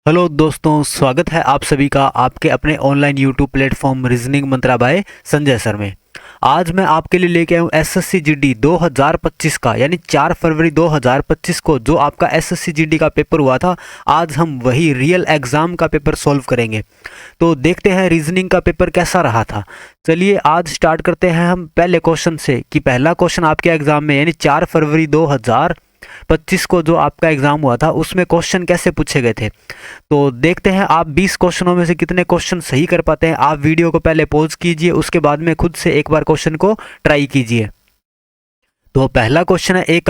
Hello दोस्तों, स्वागत है आप सभी का आपके अपने ऑनलाइन यूट्यूब प्लेटफॉर्म रीजनिंग मंत्रा बाय संजय सर में। आज मैं आपके लिए लेके आया हूँ एसएससी जीडी 2025 का, यानी 4 फरवरी 2025 को जो आपका एसएससी जीडी का पेपर हुआ था। आज हम वही रियल एग्जाम का पेपर सॉल्व करेंगे। तो देखते हैं रीजनिंग का पेपर कैसा रहा था। चलिए आज स्टार्ट करते हैं हम पहले क्वेश्चन से कि पहला क्वेश्चन आपके एग्जाम में यानी 4 फरवरी 2025 को जो आपका एग्जाम हुआ था उसमें क्वेश्चन कैसे पूछे गए थे। तो देखते हैं आप 20 क्वेश्चनों में से कितने क्वेश्चन सही कर पाते हैं। आप वीडियो को पहले पॉज कीजिए, उसके बाद में खुद से एक बार क्वेश्चन को ट्राई कीजिए। तो पहला क्वेश्चन है, एक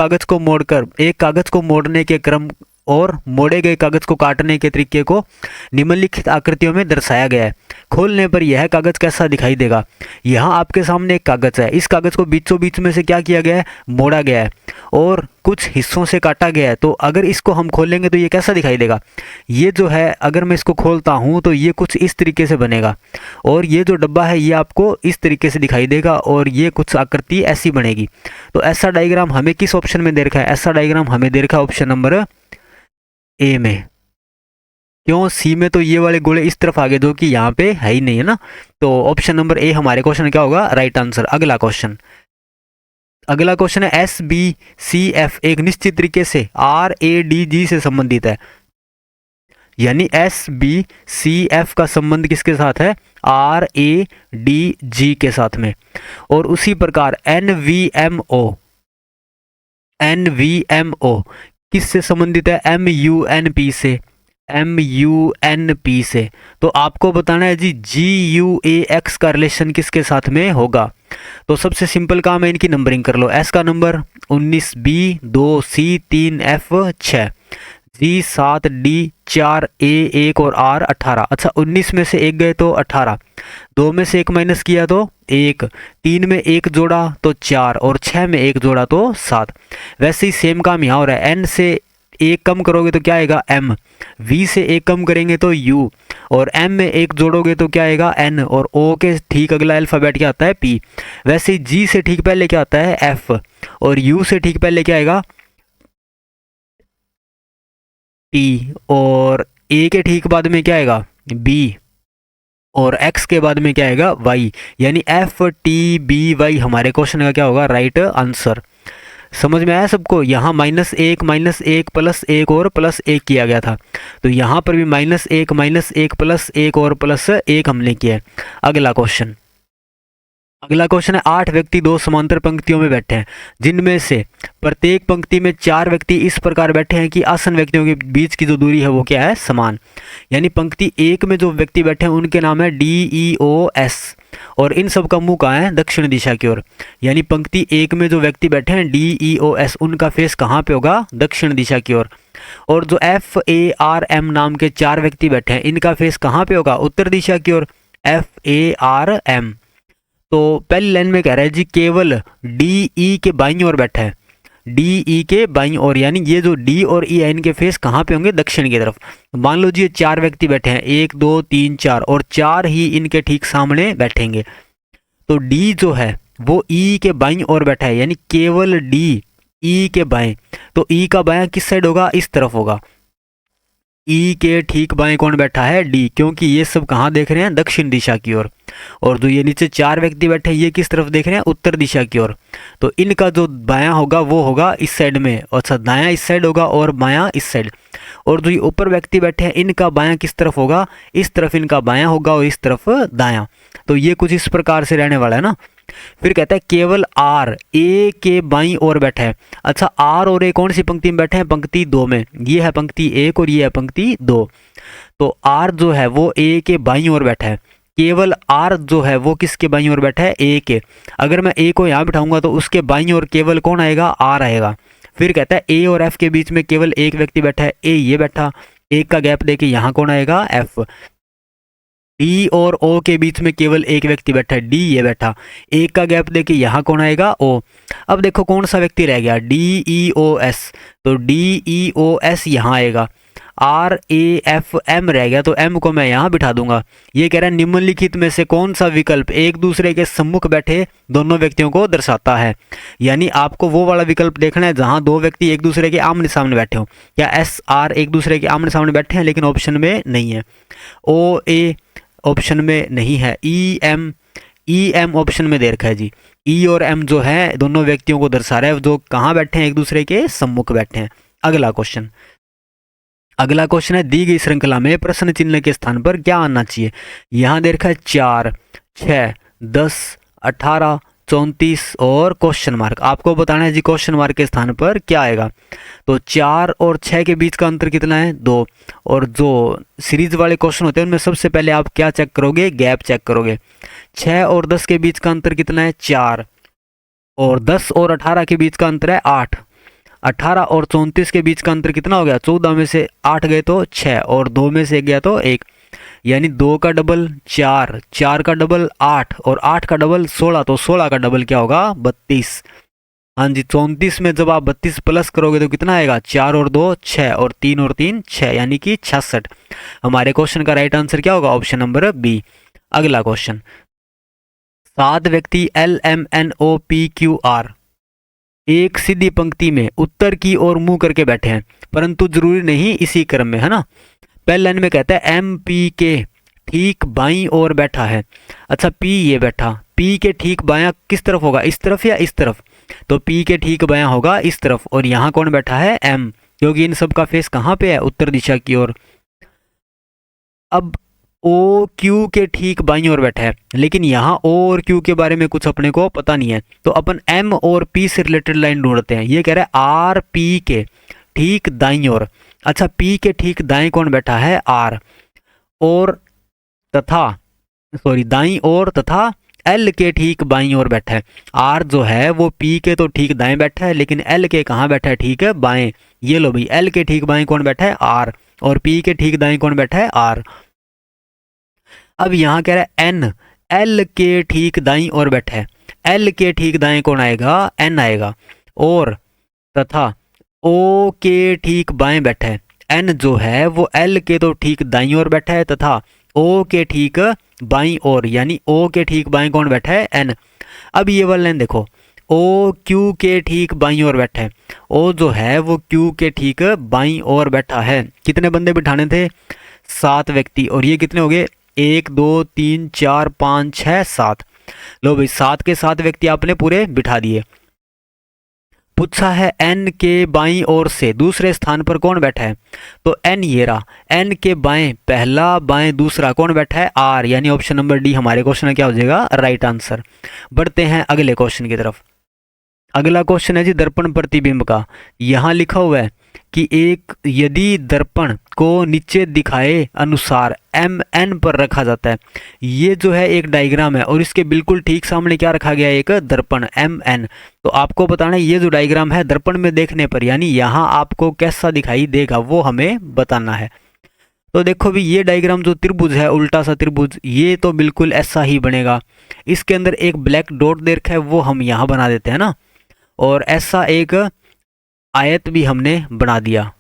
कागज को मोड़ने के क्रम और मोड़े गए कागज को काटने के तरीके को निम्नलिखित आकृतियों में दर्शाया गया है। खोलने पर यह कागज कैसा दिखाई देगा। यहाँ आपके सामने एक कागज है, इस कागज को बीचों बीच में से क्या किया गया है, मोड़ा गया है और कुछ हिस्सों से काटा गया है। तो अगर इसको हम खोलेंगे तो ये कैसा दिखाई देगा। ये जो है, अगर मैं इसको खोलता हूँ तो ये कुछ इस तरीके से बनेगा और ये जो डब्बा है ये आपको इस तरीके से दिखाई देगा और ये कुछ आकृति ऐसी बनेगी। तो ऐसा डायग्राम हमें किस ऑप्शन में दे रखा है, ऐसा डायग्राम हमें दे रखा है ऑप्शन नंबर ए में। क्यों, सी में तो ये वाले गोले इस तरफ आगे जो कि यहाँ पे है ही नहीं है ना। तो ऑप्शन नंबर ए हमारे क्वेश्चन क्या होगा, राइट आंसर। अगला क्वेश्चन है, एस बी सी एफ एक निश्चित तरीके से आर ए डी जी से संबंधित है। यानी एस बी सी एफ का संबंध किसके साथ है, आर ए डी जी के साथ में। और उसी प्रकार एन वी एम ओ किससे संबंधित है, एम यू एन पी से। तो आपको बताना है जी जी यू ए एक्स का रिलेशन किसके साथ में होगा। तो सबसे सिंपल काम है, इनकी नंबरिंग कर लो। एस का नंबर 19, बी 2, सी 3, एफ 6, जी 7, डी 4, ए 1 और आर 18। अच्छा, 19 में से एक गए तो 18, 2 में से एक माइनस किया तो 1, 3 में एक जोड़ा तो 4 और 6 में एक जोड़ा तो 7। वैसे ही सेम काम यहाँ हो रहा है। एन से एक कम करोगे तो क्या आएगा, एम। वी से एक कम करेंगे तो यू और एम में एक जोड़ोगे तो क्या आएगा, एन। और ओ के ठीक अगला अल्फाबेट क्या आता है, पी। वैसे ही जी से ठीक पहले क्या आता है, एफ। और यू से ठीक पहले क्या आएगा, टी। और ए के ठीक बाद में क्या आएगा, बी। और एक्स के बाद में क्या आएगा, वाई। यानी एफ टी बी वाई हमारे क्वेश्चन का क्या होगा, राइट आंसर। समझ में आया सबको। यहाँ -1 प्लस 1 और प्लस 1 किया गया था, तो यहाँ पर भी -1 प्लस 1 और प्लस 1 हमने किया है। अगला क्वेश्चन है, 8 व्यक्ति 2 समांतर पंक्तियों में बैठे हैं, जिनमें से प्रत्येक पंक्ति में 4 व्यक्ति इस प्रकार बैठे हैं कि आसन व्यक्तियों के बीच की जो दूरी है वो क्या है, समान। यानी पंक्ति 1 में जो व्यक्ति बैठे हैं उनके नाम है डी ई ओ एस और इन सब का मुंह कहाँ है, दक्षिण दिशा की ओर। यानी पंक्ति 1 में जो व्यक्ति बैठे हैं डी ई ओ एस, उनका फेस कहाँ पे होगा, दक्षिण दिशा की ओर। और जो एफ ए आर एम नाम के 4 व्यक्ति बैठे हैं इनका फेस कहाँ पे होगा, उत्तर दिशा की ओर, एफ ए आर एम। तो पहली लाइन में कह रहा है जी केवल डी ई के बाईं ओर बैठा है, डी ई के बाईं ओर। यानी ये जो डी और ई है इनके फेस कहाँ पे होंगे, दक्षिण की तरफ। मान लो जी ये 4 व्यक्ति बैठे हैं, 1 2 3 4 और 4 ही इनके ठीक सामने बैठेंगे। तो डी जो है वो ई के बाईं ओर बैठा है, यानी केवल डी ई के बाएं। तो ई का बायां किस साइड होगा, इस तरफ होगा। ई के ठीक बाएं कौन बैठा है, डी, क्योंकि ये सब कहाँ देख रहे हैं, दक्षिण दिशा की ओर। और जो ये नीचे 4 व्यक्ति बैठे हैं ये किस तरफ देख रहे हैं, उत्तर दिशा की ओर। तो इनका जो बायां होगा वो होगा इस साइड में, अच्छा दायां इस साइड होगा और बायां इस साइड। और जो ये ऊपर व्यक्ति बैठे हैं इनका बायां किस तरफ होगा, इस तरफ इनका बायां होगा और इस तरफ दायां। तो ये कुछ इस प्रकार से रहने वाला है ना। फिर कहता है केवल आर ए के बाईं ओर बैठा है। अच्छा, आर और ए कौन सी पंक्ति में बैठे हैं, पंक्ति 2 में। ये है पंक्ति 1 और ये है पंक्ति 2। तो आर जो है वो ए के बाईं ओर बैठा है। केवल आर जो है वो किसके बाईं ओर बैठा है, ए के। अगर मैं ए को यहाँ बिठाऊंगा तो उसके बाईं ओर केवल कौन आएगा, आर आएगा। फिर कहता है ए और एफ के बीच में केवल एक व्यक्ति बैठा है, ए ये बैठा, एक का गैप देके यहाँ कौन आएगा, एफ। डी और ओ के बीच में केवल एक व्यक्ति बैठा है, डी ये बैठा, एक का गैप देके यहाँ कौन आएगा, ओ। अब देखो कौन सा व्यक्ति रह गया, डी ई ओ एस। तो डी ई ओ एस यहाँ आएगा। RAFM रह गया, तो M को मैं यहाँ बिठा दूंगा। ये कह रहा है निम्नलिखित में से कौन सा विकल्प एक दूसरे के सम्मुख बैठे दोनों व्यक्तियों को दर्शाता है। यानी आपको वो वाला विकल्प देखना है जहाँ दो व्यक्ति एक दूसरे के आमने सामने बैठे हो। क्या SR एक दूसरे के आमने सामने बैठे हैं, लेकिन ऑप्शन में नहीं है। OA ऑप्शन में नहीं है। EM ऑप्शन में दे रखा है जी। E और M जो है दोनों व्यक्तियों को दर्शा रहा है जो कहाँ बैठे हैं, एक दूसरे के सम्मुख बैठे हैं। अगला क्वेश्चन है दी गई श्रृंखला में प्रश्न चिन्ह के स्थान पर क्या आना चाहिए। यहाँ दे रखा है 4, 6, 10, 18, 34 और क्वेश्चन मार्क। आपको बताना है जी क्वेश्चन मार्क के स्थान पर क्या आएगा। तो 4 और 6 के बीच का अंतर कितना है, 2। और जो सीरीज वाले क्वेश्चन होते हैं उनमें सबसे पहले आप क्या चेक करोगे, गैप चेक करोगे। 6 और 10 के बीच का अंतर कितना है, 4। और 10 और 18 के बीच का अंतर है 8। 18 और 34 के बीच का अंतर कितना हो गया, 14 में से 8 गए तो 6 और 2 में से 1 गया तो 1। यानी 2 का डबल 4, 4 का डबल 8 और 8 का डबल 16, तो 16 का डबल क्या होगा, 32। हाँ जी, 34 में जब आप 32 प्लस करोगे तो कितना आएगा, 4 और 2 6 और 3 और 3 6, यानी कि 66। हमारे क्वेश्चन का राइट आंसर क्या होगा, ऑप्शन नंबर बी। अगला क्वेश्चन, 7 व्यक्ति LMNOPQR एक सीधी पंक्ति में उत्तर की ओर मुंह करके बैठे हैं, परंतु जरूरी नहीं इसी क्रम में, है ना। पहले लाइन में कहता है MP के ठीक बाईं ओर बैठा है। अच्छा, P ये बैठा, P के ठीक बायां किस तरफ होगा, इस तरफ या इस तरफ। तो P के ठीक बायां होगा इस तरफ। और यहाँ कौन बैठा है, M, क्योंकि इन सब का फेस कहाँ पे है, उत्तर दिशा की ओर। अब OQ के ठीक बाईं ओर बैठा है, लेकिन यहाँ O और Q के बारे में कुछ अपने को पता नहीं है, तो अपन M और P से रिलेटेड लाइन ढूंढते हैं। ये कह रहा है RP के ठीक दाईं ओर। अच्छा, P के ठीक दाएं कौन बैठा है, R, और तथा दाईं ओर तथा L के ठीक बाईं ओर बैठा है। R जो है वो P के तो ठीक दाएं बैठा है, लेकिन L के कहाँ बैठा है, ठीक है बाएं। ये लो भाई, L के ठीक बाएं कौन बैठा है, R, और P के ठीक दाएं कौन बैठा है, R। अब यहाँ कह रहा है N L के ठीक दाईं ओर बैठा है। L के ठीक दाएं कौन आएगा, N आएगा। और तथा O के ठीक बाएं बैठा है। N जो है वो L के तो ठीक दाईं ओर बैठा है तथा O के ठीक बाईं ओर, यानी O के ठीक बाएं कौन बैठा है, N। अब ये वाला लाइन देखो, O Q के ठीक बाईं ओर बैठा है। O जो है वो Q के ठीक बाईं ओर बैठा है। कितने बंदे बिठाने थे, 7 व्यक्ति। और ये कितने हो गए, 1 2 3 4 5 6 7। लो भाई, 7 के 7 व्यक्ति आपने पूरे बिठा दिए। पूछा है N के बाईं ओर से दूसरे स्थान पर कौन बैठा है। तो N ये रहा, N के बाएं पहला, बाएं दूसरा कौन बैठा है, R, यानी ऑप्शन नंबर डी हमारे क्वेश्चन में क्या हो जाएगा, राइट आंसर। बढ़ते हैं अगले क्वेश्चन की तरफ। अगला क्वेश्चन है जी दर्पण प्रतिबिंब का। यहाँ लिखा हुआ है कि एक यदि दर्पण को नीचे दिखाए अनुसार MN पर रखा जाता है। ये जो है एक डायग्राम है और इसके बिल्कुल ठीक सामने क्या रखा गया है, एक दर्पण MN। तो आपको बताना है ये जो डायग्राम है दर्पण में देखने पर, यानी यहाँ आपको कैसा दिखाई देगा वो हमें बताना है। तो देखो भी, ये डायग्राम जो त्रिभुज है, उल्टा सा त्रिभुज, ये तो बिल्कुल ऐसा ही बनेगा। इसके अंदर एक ब्लैक डॉट दे रखा है, वो हम यहाँ बना देते हैं ना, और ऐसा एक आयत भी हमने बना दिया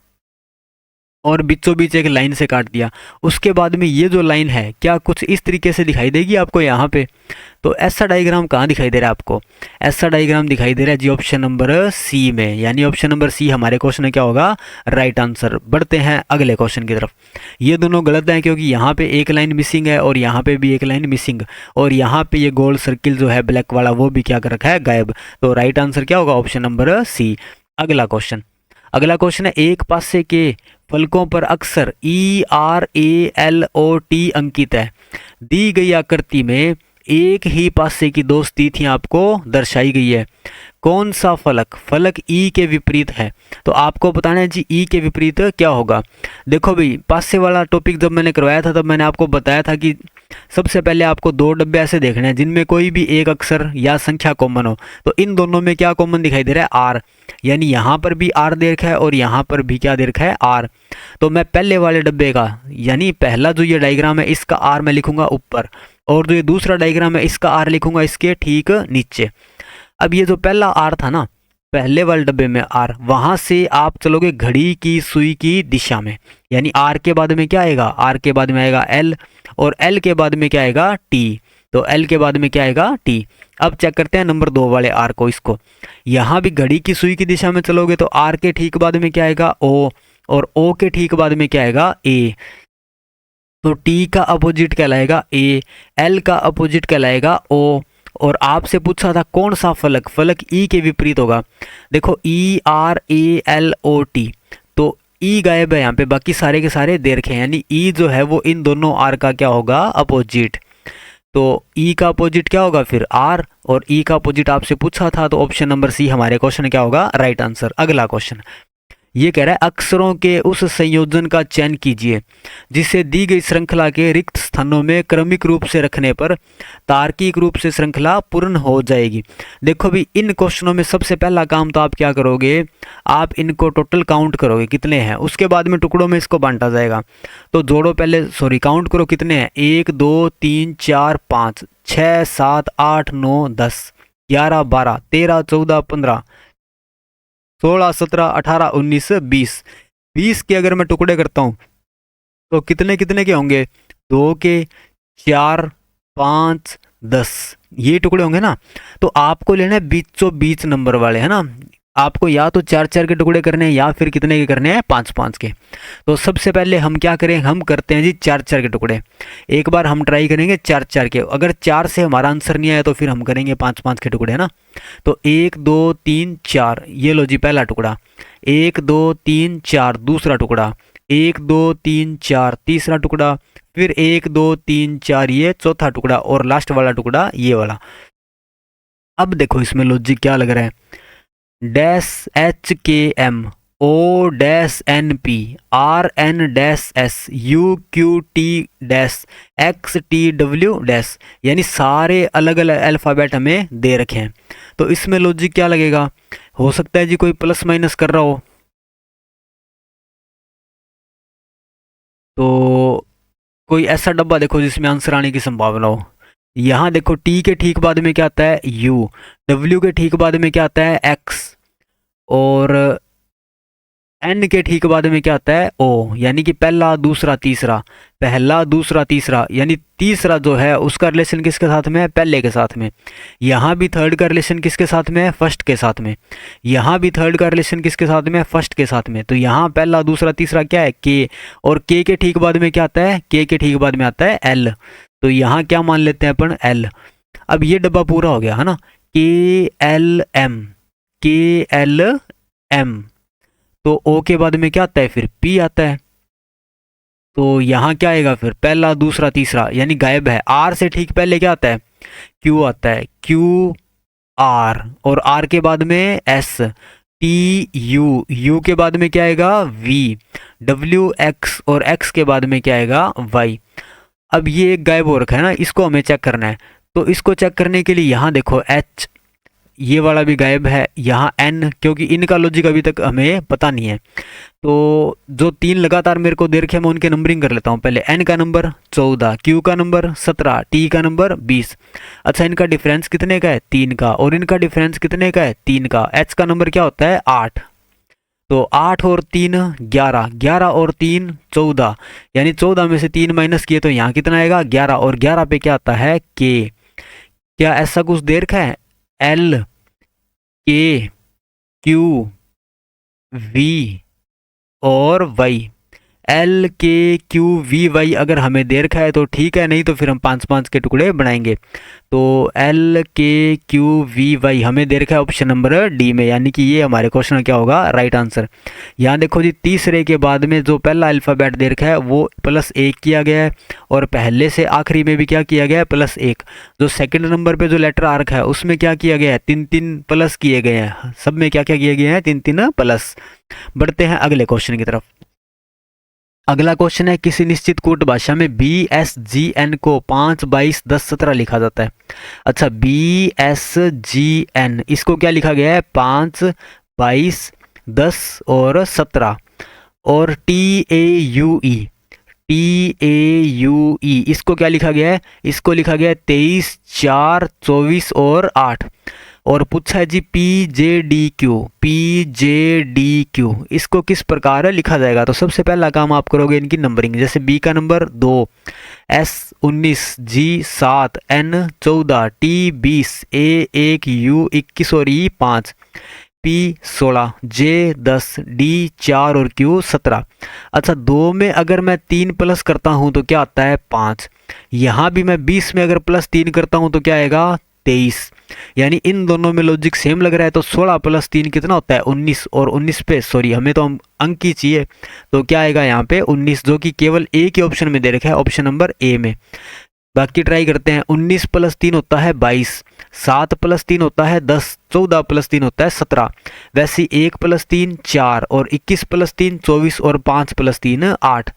और बीचों बीच एक लाइन से काट दिया। उसके बाद में ये जो लाइन है क्या कुछ इस तरीके से दिखाई देगी आपको यहाँ पे। तो ऐसा डायग्राम कहाँ दिखाई दे रहा है आपको, ऐसा डायग्राम दिखाई दे रहा है जी ऑप्शन नंबर सी में, यानी ऑप्शन नंबर सी हमारे क्वेश्चन में क्या होगा, राइट आंसर। बढ़ते हैं अगले क्वेश्चन की तरफ। ये दोनों गलत हैं क्योंकि यहाँ पे एक लाइन मिसिंग है और यहाँ पे भी एक लाइन मिसिंग, और यहाँ पे ये गोल सर्किल जो है ब्लैक वाला वो भी क्या कर रखा है, गायब। तो राइट आंसर क्या होगा, ऑप्शन नंबर सी। अगला क्वेश्चन है एक पासे के फलकों पर अक्सर ERALOT अंकित है। दी गई आकृति में एक ही पासे की 2 स्थितियां आपको दर्शाई गई है। कौन सा फलक E के विपरीत है। तो आपको बताना है जी E के विपरीत क्या होगा। देखो भाई, पासे वाला टॉपिक जब मैंने करवाया था तब मैंने आपको बताया था कि सबसे पहले आपको 2 डब्बे ऐसे देखने हैं जिनमें कोई भी एक अक्षर या संख्या कॉमन हो। तो इन दोनों में क्या कॉमन दिखाई दे रहा है, R, यानी यहाँ पर भी R दे रखा है और यहाँ पर भी क्या दे रखा है, R। तो मैं पहले वाले डब्बे का, यानी पहला जो ये डायग्राम है इसका R मैं लिखूंगा ऊपर, और जो ये दूसरा डायग्राम है इसका R लिखूंगा इसके ठीक नीचे। अब ये जो पहला R था ना, पहले वाले डब्बे में आर, वहां से आप चलोगे घड़ी की सुई की दिशा में, यानी आर के बाद में क्या आएगा, आर के बाद में आएगा एल, और एल के बाद में क्या आएगा टी, तो एल के बाद में क्या आएगा टी। अब चेक करते हैं नंबर 2 वाले आर को, इसको यहाँ भी घड़ी की सुई की दिशा में चलोगे तो आर के ठीक बाद में क्या आएगा ओ, और ओ के ठीक बाद में क्या आएगा ए, तो टी का अपोजिट कहलाएगा ए, एल का अपोजिट कहलाएगा ओ। और आपसे पूछा था कौन सा फलक, फलक ई के विपरीत होगा। देखो E R A L O T, तो ई गायब है यहाँ पे, बाकी सारे के सारे दे रखे हैं, यानी ई जो है वो इन दोनों आर का क्या होगा अपोजिट। तो ई का अपोजिट क्या होगा फिर आर, और ई का अपोजिट आपसे पूछा था, तो ऑप्शन नंबर सी हमारे क्वेश्चन क्या होगा राइट आंसर। अगला क्वेश्चन ये कह रहा है अक्षरों के उस संयोजन का चयन कीजिए जिसे दी गई श्रृंखला के रिक्त स्थानों में क्रमिक रूप से रखने पर तार्किक रूप से श्रृंखला पूर्ण हो जाएगी। देखो भी इन क्वेश्चनों में सबसे पहला काम तो आप क्या करोगे, आप इनको टोटल काउंट करोगे कितने हैं, उसके बाद में टुकड़ों में इसको बांटा जाएगा। तो जोड़ो पहले, सॉरी काउंट करो कितने हैं, 1 2 3 4 5 6 7 8 9 10 11 12 13 14 15 16 17 18 19 20 20 के अगर मैं टुकड़े करता हूँ तो कितने कितने के होंगे, 2 के 4 5 10 ये टुकड़े होंगे ना। तो आपको लेना है बीचों बीच नंबर वाले, है ना, आपको या तो 4 4 के टुकड़े करने हैं या फिर कितने के करने हैं 5 5 के। तो सबसे पहले हम क्या करें, हम करते हैं जी 4 4 के टुकड़े। एक बार हम ट्राई करेंगे 4 4 के, अगर 4 से हमारा आंसर नहीं आया तो फिर हम करेंगे 5 5 के टुकड़े, है ना। तो 1 2 3 4, ये लो जी पहला टुकड़ा, 1 2 3 4 दूसरा टुकड़ा, 1 2 3 4 तीसरा टुकड़ा, फिर 1 2 3 4 ये चौथा टुकड़ा, और लास्ट वाला टुकड़ा ये वाला। अब देखो इसमें लॉजिक क्या लग रहा है, dash H K M O dash N P R N dash S U Q T dash X T W dash, यानी सारे अलग अलग अल्फ़ाबेट हमें दे रखे हैं। तो इसमें लॉजिक क्या लगेगा, हो सकता है जी कोई प्लस माइनस कर रहा हो, तो कोई ऐसा डब्बा देखो जिसमें आंसर आने की संभावना हो। यहाँ देखो टी के ठीक बाद में क्या आता है यू, डब्ल्यू के ठीक बाद में क्या आता है एक्स, और एन के ठीक बाद में क्या आता है ओ, यानी कि पहला दूसरा तीसरा, पहला दूसरा तीसरा, यानी तीसरा जो है उसका रिलेशन किसके साथ में है, पहले के साथ में। यहाँ भी थर्ड का रिलेशन किसके साथ में है, फर्स्ट के साथ में। यहाँ भी थर्ड का रिलेशन किसके साथ में है, फर्स्ट के साथ में। तो यहाँ पहला दूसरा तीसरा क्या है के, और के ठीक बाद में क्या आता है, के ठीक बाद में आता है एल, तो यहाँ क्या मान लेते हैं अपन एल। अब ये डब्बा पूरा हो गया, है ना, के एल एम, के एल एम, तो ओ के बाद में क्या आता है फिर पी आता है। तो यहाँ क्या आएगा फिर पहला दूसरा तीसरा, यानी गायब है। आर से ठीक पहले क्या आता है क्यू आता है, क्यू आर, और आर के बाद में एस, टी यू, यू के बाद में क्या आएगा वी, डब्ल्यू एक्स, और एक्स के बाद में क्या आएगा वाई। अब ये एक गायब हो रखा है ना, इसको हमें चेक करना है। तो इसको चेक करने के लिए यहाँ देखो एच, ये वाला भी गायब है, यहाँ एन, क्योंकि इनका लॉजिक अभी तक हमें पता नहीं है। तो जो 3 लगातार मेरे को दे रखे मैं उनके नंबरिंग कर लेता हूँ। पहले एन का नंबर 14, क्यू का नंबर 17, टी का नंबर 20। अच्छा इनका डिफरेंस कितने का है 3 का, और इनका डिफरेंस कितने का है 3 का। एच का नंबर क्या होता है 8, तो 8 और 3 11, 11 और 3 14, यानी 14 में से 3 माइनस किए तो यहाँ कितना आएगा 11, और 11 पे क्या आता है के। क्या ऐसा कुछ दे रखा है एल के क्यू वी और वाई, एल के क्यू वी वाई अगर हमें दे रखा है तो ठीक है, नहीं तो फिर हम 5 5 के टुकड़े बनाएंगे। तो एल के क्यू वी वाई हमें दे रखा है ऑप्शन नंबर डी में, यानी कि ये हमारे क्वेश्चन क्या होगा राइट आंसर। यहाँ देखो जी तीसरे के बाद में जो पहला अल्फ़ाबेट दे रखा है वो +1 किया गया है, और पहले से आखिरी में भी क्या किया गया है +1। जो सेकंड नंबर पे जो लेटर आ रखा है उसमें क्या किया गया है 3 3 प्लस किए गए हैं, सब में क्या क्या किए गए हैं 3 3 प्लस। बढ़ते हैं अगले क्वेश्चन की तरफ। अगला क्वेश्चन है किसी निश्चित कूट भाषा में बी एस जी एन को 5 22 10 17 लिखा जाता है। अच्छा बी एस जी एन इसको क्या लिखा गया है 5 22 10 और 17, और टी ए यू ई इसको क्या लिखा गया है, इसको लिखा गया है 23 4 24 और 8। और पूछा है जी पी जे डी क्यू, इसको किस प्रकार लिखा जाएगा। तो सबसे पहला काम आप करोगे इनकी नंबरिंग, जैसे बी का number 2, S 19, G 7, N 14, T 20, A 1, U 21 और ई 5, पी 16, जे 10, डी 4 और क्यू 17। अच्छा, 2 में अगर मैं 3 प्लस करता हूं तो क्या आता है 5। यहां भी मैं 20 में अगर प्लस 3 करता हूं तो क्या आएगा 23। यानी इन दोनों में लॉजिक सेम लग रहा है। तो 16 प्लस 3 कितना होता है 19, और 19 पे सॉरी हमें तो अंक ही चाहिए, तो क्या आएगा यहाँ पे 19, जो कि केवल ए के ऑप्शन में दे रखा है, ऑप्शन नंबर ए में। बाकी ट्राई करते हैं। 19 प्लस 3 होता है 22, 7 प्लस 3 होता है 10, 14 प्लस 3 होता है 17। वैसे 1 प्लस 3 4, और 21 प्लस 3 24, और 5 प्लस 3 8।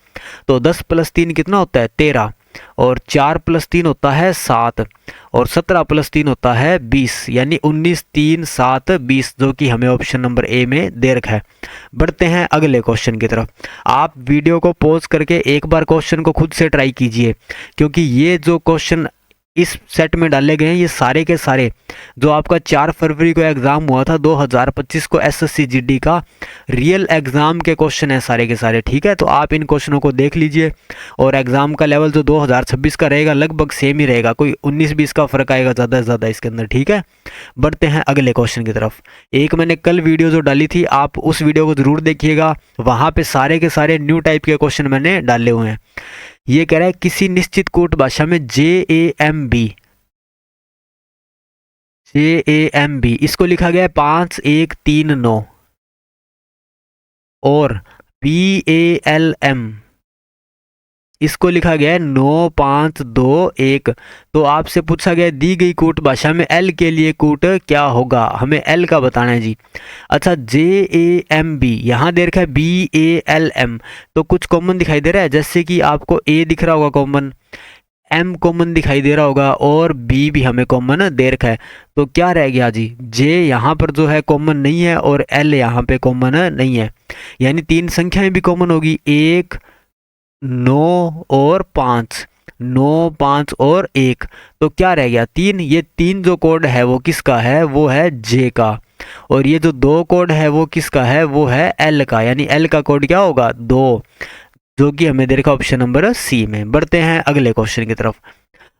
तो 10 प्लस 3 कितना होता है 13, और 4 प्लस 3 होता है 7, और 17 प्लस 3 होता है 20। यानी 19 3 7 20, जो कि हमें ऑप्शन नंबर ए में दे रखा है। बढ़ते हैं अगले क्वेश्चन की तरफ। आप वीडियो को पॉज करके एक बार क्वेश्चन को खुद से ट्राई कीजिए, क्योंकि ये जो क्वेश्चन इस सेट में डाले गए हैं ये सारे के सारे जो आपका 4 फरवरी को एग्ज़ाम हुआ था 2025 को एसएससी जीडी का रियल एग्ज़ाम के क्वेश्चन है सारे के सारे। ठीक है, तो आप इन क्वेश्चनों को देख लीजिए, और एग्ज़ाम का लेवल जो 2026 का रहेगा लगभग सेम ही रहेगा, कोई 19-20 का फ़र्क आएगा ज़्यादा से ज़्यादा इसके अंदर। ठीक है, बढ़ते हैं अगले क्वेश्चन की तरफ। एक मैंने कल वीडियो जो डाली थी, आप उस वीडियो को ज़रूर देखिएगा, वहाँ पर सारे के सारे न्यू टाइप के क्वेश्चन मैंने डाले हुए हैं। ये कह रहा है किसी निश्चित कोट भाषा में JAMB इसको लिखा गया है 5 1 3 9, और BALM इसको लिखा गया है 9 5 2 1। तो आपसे पूछा गया दी गई कूट भाषा में L के लिए कूट क्या होगा, हमें L का बताना है जी। अच्छा, JAMB यहाँ दे रखा है BALM, तो कुछ कॉमन दिखाई दे रहा है, जैसे कि आपको A दिख रहा होगा कॉमन, M कॉमन दिखाई दे रहा होगा, और B भी हमें कॉमन दे रखा है। तो क्या रह गया जी, J यहाँ पर जो है कॉमन नहीं है, और L यहाँ पे कॉमन नहीं है। यानी 3 संख्याएं भी कॉमन होगी, 1 9 और 5, 9 5 और 1। तो क्या रह गया 3। ये 3 जो कोड है वो किसका है, वो है J का, और ये जो 2 कोड है वो किसका है, वो है L का। यानी L का कोड क्या होगा 2, जो कि हमें दे रखा ऑप्शन नंबर सी में। बढ़ते हैं अगले क्वेश्चन की तरफ।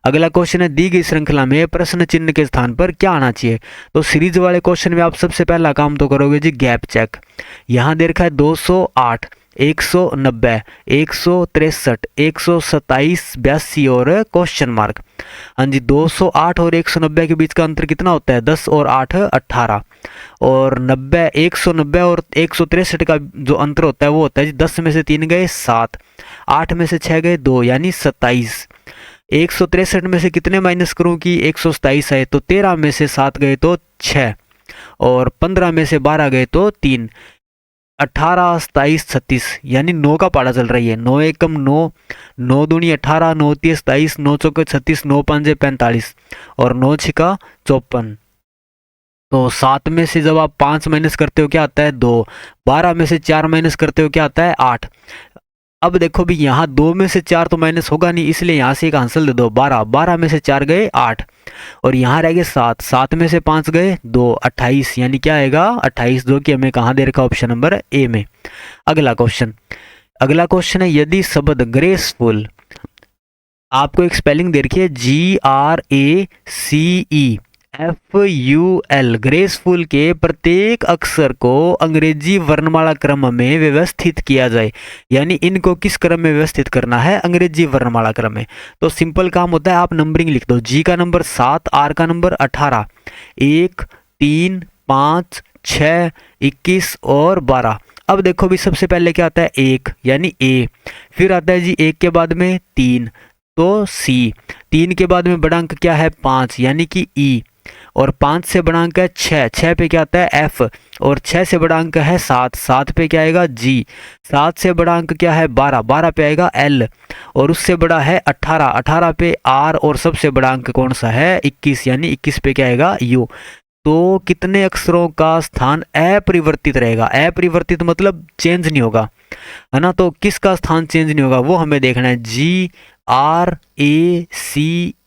अगला क्वेश्चन है दी गई श्रृंखला में प्रश्न चिन्ह के स्थान पर क्या आना चाहिए। तो सीरीज वाले क्वेश्चन में आप सबसे पहला काम तो करोगे जी गैप चेक। यहाँ दे रखा है 208, 190, 163, 127, 82 और क्वेश्चन मार्क। हाँ जी, 208 और 190 के बीच का अंतर कितना होता है 10 और 8 18, और 90 190 और 163 का जो अंतर होता है वो होता है जी 10 में से 3 गए 7, 8 में से 6 गए 2, यानी 27। 163 में से कितने माइनस करूं कि 127 आए, तो 13 में से 7 गए तो 6, और 15 में से 12 गए तो 3, 18 27 36, यानी 9 का पाड़ा चल रही है। 9 एकम 9, 9 दूनी 18, 9 तीस 27, 9 चौके 36, 9 पंजे 45, और 9 छिका 54। तो 7 में से जब आप 5 माइनस करते हो क्या आता है 2, 12 में से 4 माइनस करते हो क्या आता है 8। अब देखो भी यहाँ 2 में से 4 तो माइनस होगा नहीं, इसलिए यहाँ से एक आंसर दे दो 12, 12 में से 4 गए 8, और यहाँ रह गए 7, 7 में से 5 गए 2, 28, यानी क्या आएगा 28, जो कि हमें कहाँ दे रखा ऑप्शन नंबर ए में। अगला क्वेश्चन है यदि शब्द ग्रेसफुल, आपको एक स्पेलिंग दे रखी है GRACEFUL, ग्रेसफुल के प्रत्येक अक्षर को अंग्रेजी वर्णमाला क्रम में व्यवस्थित किया जाए, यानी इनको किस क्रम में व्यवस्थित करना है अंग्रेजी वर्णमाला क्रम में। तो सिंपल काम होता है, आप नंबरिंग लिख दो, G का नंबर 7, R का नंबर 18, 1 3 5 6 21 और 12। अब देखो भी सबसे पहले क्या आता है 1, यानी A, फिर आता है जी 1 के बाद में 3 तो C, 3 के बाद में बड़ा अंक क्या है 5, यानी कि E, और 5 से बड़ा अंक है 6, 6 पे क्या आता है F, और 6 से बड़ा अंक है 7, 7 पे क्या आएगा G, 7 से बड़ा अंक क्या है 12, 12 पे आएगा L, और उससे बड़ा है 18, 18 पे R, और सबसे बड़ा अंक कौन सा है 21, यानी 21 पे क्या आएगा U। तो कितने अक्षरों का स्थान अपरिवर्तित रहेगा, अपरिवर्तित मतलब चेंज नहीं होगा, है ना। तो किसका स्थान चेंज नहीं होगा वो हमें देखना है, GRACE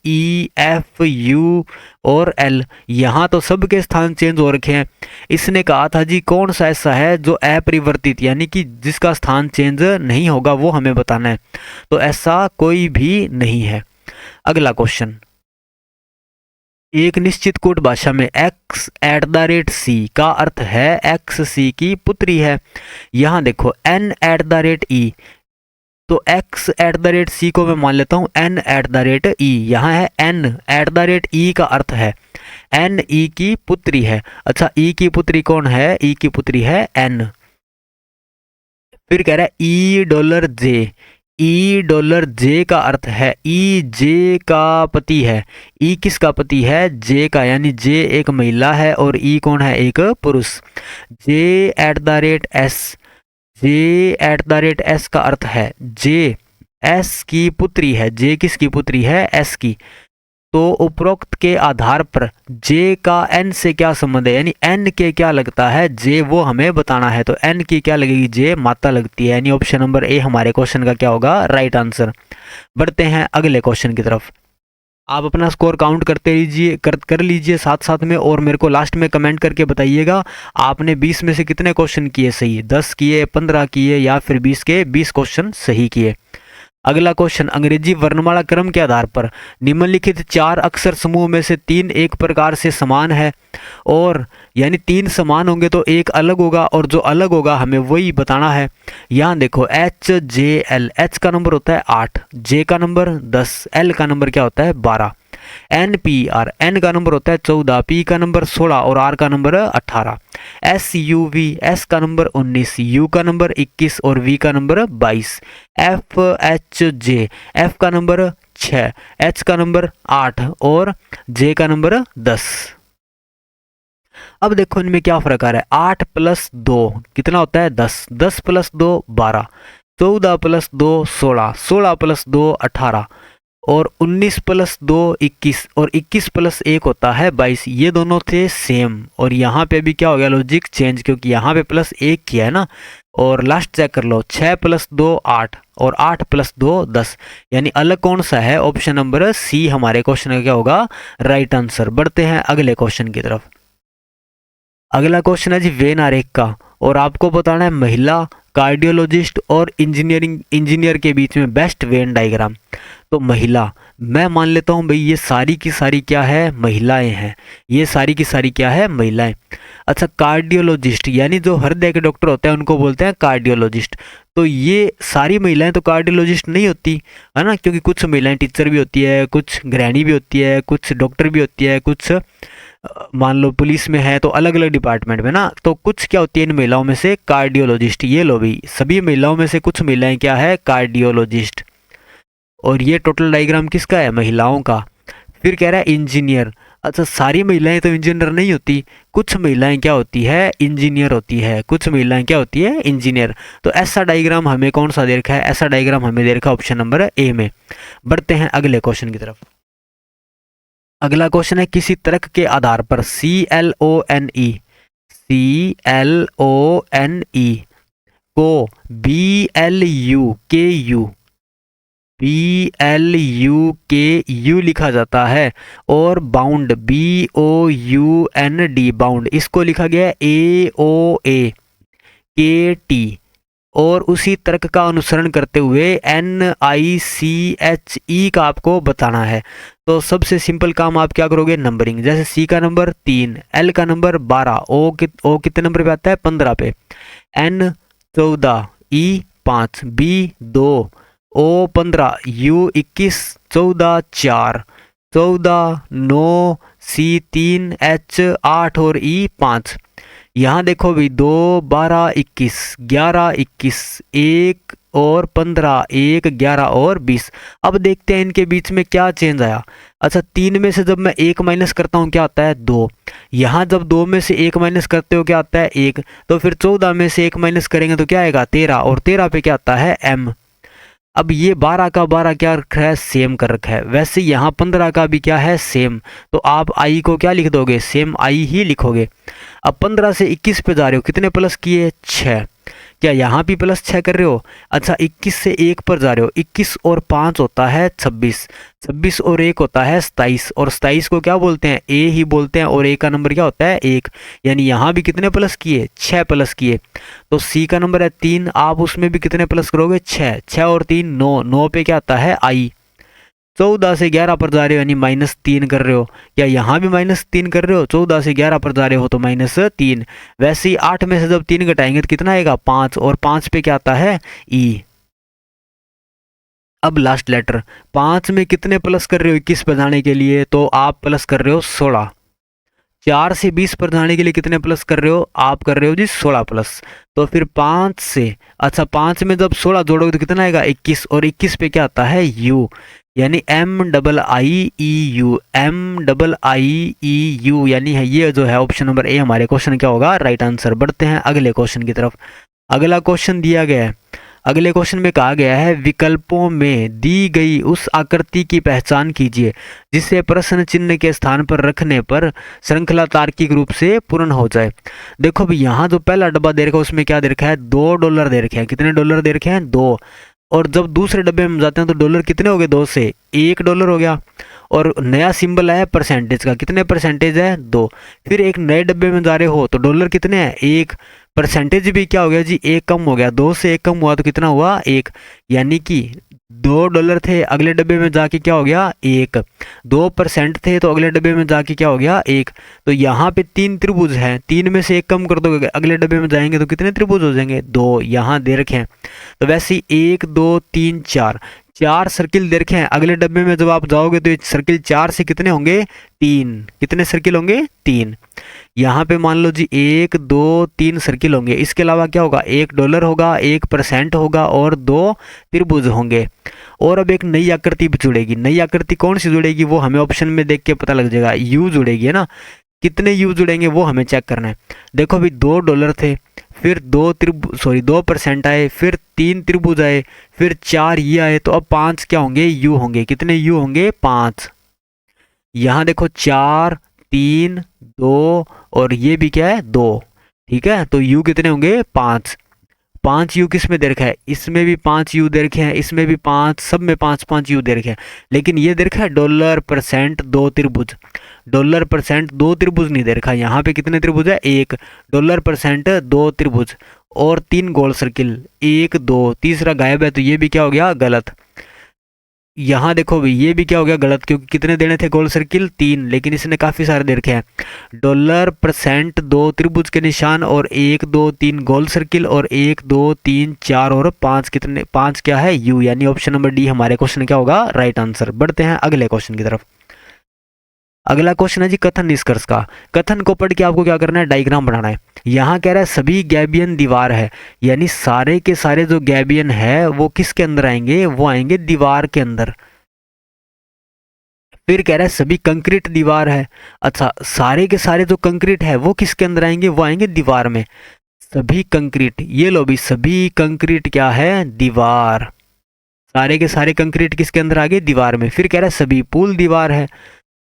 ई, एफ, यू और एल, यहाँ तो सबके स्थान चेंज हो रखे हैं। इसने कहा था जी कौन सा ऐसा है जो अपरिवर्तित यानी कि जिसका स्थान चेंज नहीं होगा, वो हमें बताना है। तो ऐसा कोई भी नहीं है। अगला क्वेश्चन, एक निश्चित कोड भाषा में x@c का अर्थ है x c की पुत्री है। यहाँ देखो n@e, तो x@c को मैं मान लेता हूँ n@e। यहाँ है n@e का अर्थ है n e की पुत्री है। अच्छा, e की पुत्री कौन है? e की पुत्री है n। फिर कह रहा है $J, $J का अर्थ है ई जे का पति है। ई किसका पति है? जे का, यानी जे एक महिला है और ई कौन है? एक पुरुष। J@s, J@s का अर्थ है जे एस की पुत्री है। जे किसकी पुत्री है? एस की। तो उपरोक्त के आधार पर जे का एन से क्या संबंध है, यानी एन के क्या लगता है जे, वो हमें बताना है। तो एन की क्या लगेगी? जे माता लगती है, यानी ऑप्शन नंबर ए हमारे क्वेश्चन का क्या होगा? Right answer. बढ़ते हैं अगले क्वेश्चन की तरफ। आप अपना स्कोर काउंट करते लीजिए, कर लीजिए साथ साथ में, और मेरे को लास्ट में कमेंट करके बताइएगा आपने 20 में से कितने क्वेश्चन किए सही, 10 किए, 15 किए या फिर 20 के 20 क्वेश्चन सही किए। अगला क्वेश्चन, अंग्रेजी वर्णमाला क्रम के आधार पर निम्नलिखित 4 अक्षर समूह में से 3 एक प्रकार से समान है, और यानी 3 समान होंगे तो एक अलग होगा, और जो अलग होगा हमें वही बताना है। यहाँ देखो HJL, H का नंबर होता है 8, J का नंबर 10, L का नंबर क्या होता है? 12। NPR, N का नंबर होता है 14, P का नंबर 16 और R का नंबर 18। SUV, S का नंबर 19, U का नंबर 21 और V का नंबर 22। FHJ, F का नंबर 6, H का नंबर 8 और J का नंबर 10। अब देखो इनमें क्या फर्क आ रहा है। 8 + 2 कितना होता है? 10, 10 + 2 12, 14 + 2 16, 16 + 2 18 और 19 + 2 21 और 21 + 1 होता है 22। ये दोनों थे सेम, और यहाँ पे भी क्या हो गया? लॉजिक चेंज, क्योंकि यहाँ पे +1 किया है ना। और लास्ट चेक कर लो, 6 + 2 8 और 8 + 2 10, यानी अलग कौन सा है? ऑप्शन नंबर सी हमारे क्वेश्चन का क्या होगा? Right answer. बढ़ते हैं अगले क्वेश्चन की तरफ। अगला क्वेश्चन है जी वेन आरेख का, और आपको बताना है महिला कार्डियोलॉजिस्ट और इंजीनियर के बीच में बेस्ट वेन डायग्राम। तो महिला, मैं मान लेता हूँ भाई ये सारी की सारी क्या है? महिलाएं हैं। ये सारी की सारी क्या है? महिलाएं। अच्छा, कार्डियोलॉजिस्ट यानी जो हृदय के डॉक्टर होते हैं उनको बोलते हैं कार्डियोलॉजिस्ट। तो ये सारी महिलाएं तो कार्डियोलॉजिस्ट नहीं होती है ना, क्योंकि कुछ महिलाएं टीचर भी होती है, कुछ गृहिणी भी होती है, कुछ डॉक्टर भी होती है, कुछ मान लो पुलिस में है, तो अलग अलग डिपार्टमेंट में ना। तो कुछ क्या होती है इन महिलाओं में से? कार्डियोलॉजिस्ट। ये लो भाई, सभी महिलाओं में से कुछ महिलाएं क्या है? कार्डियोलॉजिस्ट। और ये टोटल डायग्राम किसका है? महिलाओं का। फिर कह रहा है इंजीनियर। अच्छा, सारी महिलाएं तो इंजीनियर नहीं होती, कुछ महिलाएं क्या होती है? इंजीनियर होती है, कुछ महिलाएं क्या होती है? इंजीनियर। तो ऐसा डायग्राम हमें कौन सा दे रखा है? ऐसा डायग्राम हमें दे रखा है ऑप्शन नंबर ए में। बढ़ते हैं अगले क्वेश्चन की तरफ। अगला क्वेश्चन है, किसी तर्क के आधार पर CLONE को BLUKU लिखा जाता है, और बाउंड BOUND बाउंड इसको लिखा गया है AOAKT, और उसी तर्क का अनुसरण करते हुए NICHE का आपको बताना है। तो सबसे सिंपल काम आप क्या करोगे? नंबरिंग। जैसे C का नंबर 3, L का नंबर 12, O कितने नंबर पे आता है? 15 पे, N 14, E 5, B 2, O 15, U 21, 14 4, 14 9, C 3, H 8 और E 5। यहाँ देखो भी 2 12 21 11 21 1 और 15 1 11 और 20। अब देखते हैं इनके बीच में क्या चेंज आया। अच्छा, 3 में से जब मैं 1 माइनस करता हूँ क्या आता है? 2। यहाँ जब 2 में से 1 माइनस करते हो क्या आता है? 1। तो फिर 14 में से 1 माइनस करेंगे तो क्या आएगा? 13, और 13 पे क्या आता है? M। अब ये 12 का 12 क्या रखा है? सेम कर रखा है। वैसे यहाँ 15 का भी क्या है? सेम। तो आप आई को क्या लिख दोगे? सेम आई ही लिखोगे। अब 15 से 21 पे जा रहे हो, कितने प्लस किए? 6। क्या यहाँ भी प्लस 6 कर रहे हो? अच्छा 21 से 1 पर जा रहे हो, 21 और 5 होता है 26, 26 और 1 होता है 27, और 27 को क्या बोलते हैं? ए ही बोलते हैं, और ए का नंबर क्या होता है? 1। यानी यहाँ भी कितने प्लस किए? 6 प्लस किए। तो सी का नंबर है 3, आप उसमें भी कितने प्लस करोगे? 6, 6 और 3 9, 9 पे क्या आता है? आई। 14 से 11 पर जा रहे हो यानी -3 कर रहे हो। क्या यहाँ भी -3 कर रहे हो? 14 से 11 पर जा रहे हो तो -3। वैसे ही 8 में से जब 3 घटाएंगे तो कितना आएगा? 5, और 5 पे क्या आता है? ई। अब लास्ट लेटर 5 में कितने प्लस कर रहे हो 21 पर जाने के लिए? तो आप प्लस कर रहे हो 16। 4 से 20 पर जाने के लिए कितने प्लस कर रहे हो? आप कर रहे हो जी 16 प्लस। तो फिर 5 से, अच्छा 5 में जब 16 जोड़ोगे तो कितना आएगा? 21, और 21 पे क्या आता है? यू, यानी MIIEU, MIIEU, यानी है ये जो है ऑप्शन नंबर ए हमारे क्वेश्चन क्या होगा? Right answer. बढ़ते हैं अगले क्वेश्चन की तरफ। अगला क्वेश्चन दिया गया है, अगले क्वेश्चन में कहा गया है विकल्पों में दी गई उस आकृति की पहचान कीजिए जिसे प्रश्न चिन्ह के स्थान पर रखने पर श्रृंखला तार्किक रूप से पूर्ण हो जाए। देखो भी यहाँ जो पहला डब्बा दे रखा है उसमें क्या दे रखा है? $2 दे रखे हैं। कितने डॉलर दे रखे हैं? 2। और जब दूसरे डब्बे में जाते हैं तो डॉलर कितने हो गए? 2 से $1 हो गया। और नया सिंबल है परसेंटेज का, कितने परसेंटेज है? 2। फिर एक नए डब्बे में जा रहे हो तो डॉलर कितने हैं? 1। परसेंटेज भी क्या हो गया जी? 1 कम हो गया, 2 से 1 कम हुआ तो कितना हुआ? 1। यानी कि $2 थे, अगले डब्बे में जाके क्या हो गया? 1। 2% थे तो अगले डब्बे में जाके क्या हो गया? 1। तो यहाँ पे 3 त्रिभुज हैं, 3 में से 1 कम कर दोगे अगले डब्बे में जाएंगे तो कितने त्रिभुज हो जाएंगे? 2। यहाँ दे रखे हैं। तो वैसे ही 1 2 3 4, 4 सर्किल दे रखे हैं। अगले डब्बे में जब आप जाओगे तो ये सर्किल 4 से कितने होंगे? 3। कितने सर्किल होंगे? 3। यहाँ पे मान लो जी 1 2 3 सर्किल होंगे। इसके अलावा क्या होगा? $1 होगा, 1% होगा, और 2 त्रिभुज होंगे। और अब एक नई आकृति भी जुड़ेगी। नई आकृति कौन सी जुड़ेगी वो हमें ऑप्शन में देख के पता लग जाएगा। यू जुड़ेगी, है ना? कितने यू जुड़ेंगे वो हमें चेक करना है। देखो अभी $2 थे, फिर 2% आए, फिर 3 त्रिभुज आए, फिर 4 ये आए, तो अब 5 क्या होंगे? यू होंगे। कितने यू होंगे? 5। यहाँ देखो 4 3 2, और ये भी क्या है? 2। ठीक है, तो यू कितने होंगे? 5। 5 यू किस में दे रखा है? इसमें भी 5 यू दे रखे हैं, इसमें भी 5, सब में 5 यू दे रखे हैं। लेकिन ये दे रखा है $% 2 त्रिभुज। $% 2 त्रिभुज नहीं दे रखा। यहाँ पे कितने त्रिभुज है? 1। $% 2 त्रिभुज और 3 गोल सर्किल, 1 2, तीसरा गायब है तो ये भी क्या हो गया? गलत। यहाँ देखो भाई ये भी क्या हो गया? गलत, क्योंकि कितने देने थे गोल सर्किल? 3, लेकिन इसने काफी सारे दे रखे हैं। $% 2 त्रिभुज के निशान, और 1 2 3 गोल सर्किल, और 1 2 3 4 और 5 कितने? 5 क्या है? यू, यानी ऑप्शन नंबर डी हमारे क्वेश्चन क्या होगा? Right answer. बढ़ते हैं अगले क्वेश्चन की तरफ। अगला क्वेश्चन है जी कथन निष्कर्ष का। कथन को पढ़ के आपको क्या करना है? डायग्राम बनाना है। यहाँ कह रहा है सभी गैबियन दीवार है, यानी सारे के सारे जो गैबियन है वो किसके अंदर आएंगे? वो आएंगे दीवार के अंदर। फिर कह रहा है सभी कंक्रीट दीवार है। अच्छा, सारे के सारे जो कंक्रीट है वो किसके अंदर आएंगे? वो आएंगे दीवार में। सभी कंक्रीट, ये लो भी, सभी कंक्रीट क्या है? दीवार। सारे के सारे कंक्रीट किसके अंदर आ गए? दीवार में। फिर कह रहा है सभी पुल दीवार है,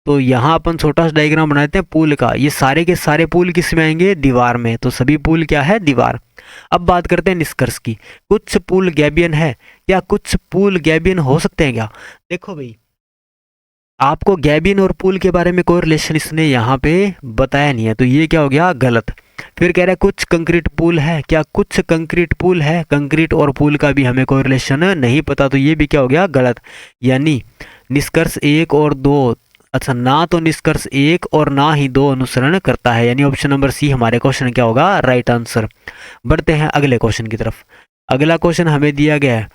तो यहाँ अपन छोटा सा डायग्राम बनाते हैं पुल का। ये सारे के सारे पुल किस में आएंगे? दीवार में। तो सभी पुल क्या है? दीवार। अब बात करते हैं निष्कर्ष की। कुछ पुल गैबियन है, या कुछ पुल गैबियन हो सकते हैं क्या? देखो भाई, आपको गैबियन और पुल के बारे में कोई रिलेशन इसने यहाँ पे बताया नहीं है, तो ये क्या हो गया? गलत। फिर कह रहा है कुछ कंक्रीट पुल है, क्या कुछ कंक्रीट पुल है? कंक्रीट और पुल का भी हमें कोई रिलेशन नहीं पता, तो ये भी क्या हो गया? गलत। यानी निष्कर्ष 1 और 2, अच्छा ना तो निष्कर्ष 1 और ना ही 2 अनुसरण करता है, यानी ऑप्शन नंबर सी हमारे क्वेश्चन क्या होगा? Right answer. बढ़ते हैं अगले क्वेश्चन की तरफ। अगला क्वेश्चन हमें दिया गया है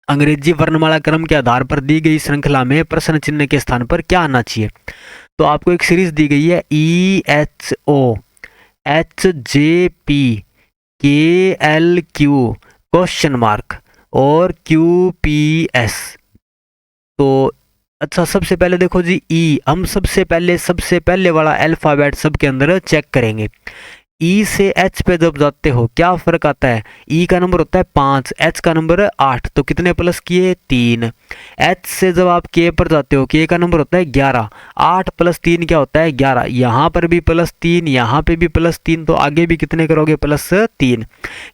अंग्रेजी वर्णमाला क्रम के आधार पर दी गई श्रृंखला में प्रश्न चिन्ह के स्थान पर क्या आना चाहिए। तो आपको एक सीरीज दी गई है EHO HJP KLQ question mark और QPS। तो अच्छा, सबसे पहले देखो जी ई, हम सबसे पहले वाला अल्फाबेट सबके अंदर चेक करेंगे। ई से एच पे जब जाते हो क्या फर्क आता है, ई का नंबर होता है 5, एच का नंबर है 8, तो कितने प्लस किए 3। एच से जब आप के पर जाते हो, के का नंबर होता है 11, 8 प्लस 3 क्या होता है 11, यहाँ पर भी +3, यहाँ पे भी +3, तो आगे भी कितने करोगे +3।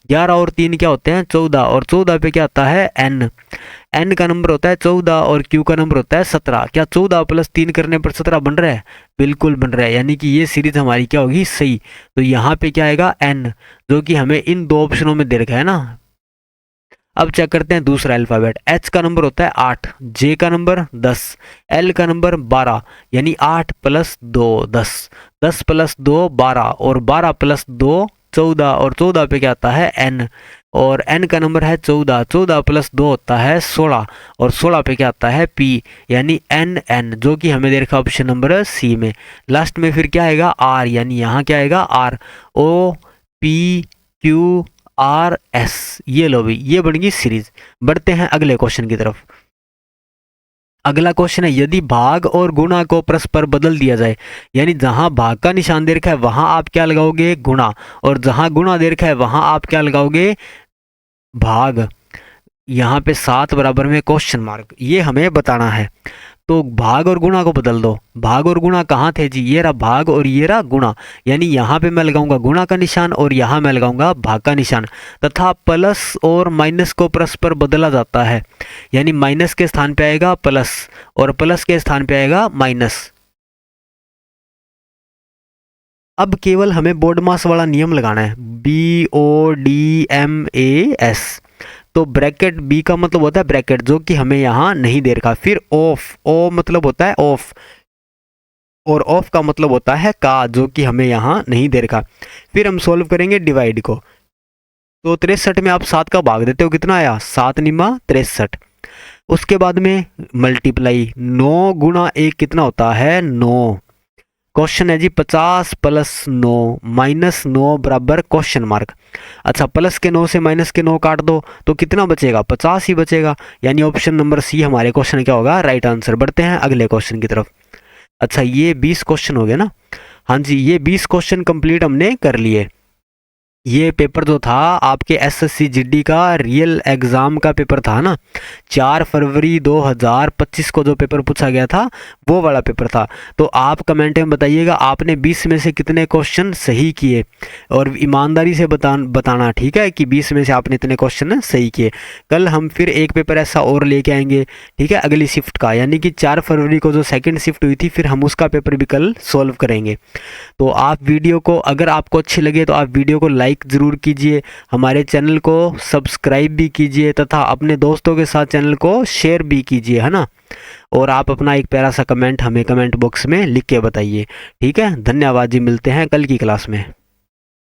11 और 3 क्या होते हैं 14, और 14 पे क्या आता है एन, एन का नंबर होता है 14 और क्यू का नंबर होता है 17। क्या 14 + 3 करने पर 17 बन रहा है, बिल्कुल बन रहा है, यानी कि ये सीरीज हमारी क्या होगी सही। तो यहाँ पे क्या आएगा एन, जो कि हमें इन दो ऑप्शनों में दे रखा है ना। अब चेक करते हैं दूसरा अल्फाबेट। एच का नंबर होता है 8, जे का नंबर 10, एल का नंबर 12, यानी 8 + 2 10, 10 + 2 12, और 12 + 2 14, और 14 पे क्या आता है एन, और एन का नंबर है 14, 14 + 2 होता है 16, और 16 पे क्या आता है पी, यानी एन एन, जो कि हमें दे रखा ऑप्शन नंबर सी में। लास्ट में फिर क्या आएगा आर, यानी यहाँ क्या आएगा R, O P Q R S. ये लो भाई, ये बन गई सीरीज। बढ़ते हैं अगले क्वेश्चन की तरफ। अगला क्वेश्चन है, यदि भाग और गुणा को परस्पर बदल दिया जाए, यानी जहां भाग का निशान दे रखा है वहां आप क्या लगाओगे गुणा, और जहां गुणा दे रखा है वहां आप क्या लगाओगे भाग। यहाँ पे 7 बराबर में क्वेश्चन मार्क, ये हमें बताना है। तो भाग और गुणा को बदल दो। भाग और गुणा कहाँ थे जी, ये रहा भाग और ये रहा गुणा, यानी यहाँ पे मैं लगाऊंगा गुणा का निशान और यहाँ मैं लगाऊंगा भाग का निशान, तथा प्लस और माइनस को परस्पर बदला जाता है, यानी माइनस के स्थान पे आएगा प्लस और प्लस के स्थान पे आएगा माइनस। अब केवल हमें बोर्ड मास वाला नियम लगाना है, BODMAS। तो ब्रैकेट बी का मतलब होता है ब्रैकेट, जो कि हमें यहाँ नहीं दे रखा। फिर ऑफ, ओ मतलब होता है ऑफ, और ऑफ का मतलब होता है का, जो कि हमें यहाँ नहीं दे रखा। फिर हम सॉल्व करेंगे डिवाइड को। तो 63 में आप 7 का भाग देते हो, कितना आया 7 निमा 63। उसके बाद में मल्टीप्लाई, 9 गुणा 1 कितना होता है 9। क्वेश्चन है जी 50 + 9 -9 बराबर क्वेश्चन मार्क। अच्छा, प्लस के 9 से माइनस के 9 काट दो तो कितना बचेगा 50 ही बचेगा, यानी ऑप्शन नंबर सी हमारे क्वेश्चन क्या होगा राइट आंसर। बढ़ते हैं अगले क्वेश्चन की तरफ। अच्छा, ये 20 क्वेश्चन हो गए ना। हाँ जी, ये 20 क्वेश्चन कंप्लीट हमने कर लिए। ये पेपर जो था आपके SSC GD का रियल एग्ज़ाम का पेपर था ना, 4 फरवरी 2025 को जो पेपर पूछा गया था वो वाला पेपर था। तो आप कमेंट में बताइएगा आपने 20 में से कितने क्वेश्चन सही किए, और ईमानदारी से बताना, ठीक है, कि 20 में से आपने इतने क्वेश्चन सही किए। कल हम फिर एक पेपर ऐसा और लेके आएंगे, ठीक है, अगली शिफ्ट का, यानी कि 4 फरवरी को जो सेकेंड शिफ्ट हुई थी, फिर हम उसका पेपर भी कल सॉल्व करेंगे। तो आप वीडियो को, अगर आपको अच्छी लगे तो आप वीडियो को लाइक ज़रूर कीजिए, हमारे चैनल को सब्सक्राइब भी कीजिए, तथा अपने दोस्तों के साथ चैनल को शेयर भी कीजिए, है ना। और आप अपना एक प्यारा सा कमेंट हमें कमेंट बॉक्स में लिख के बताइए, ठीक है। धन्यवाद जी, मिलते हैं कल की क्लास में।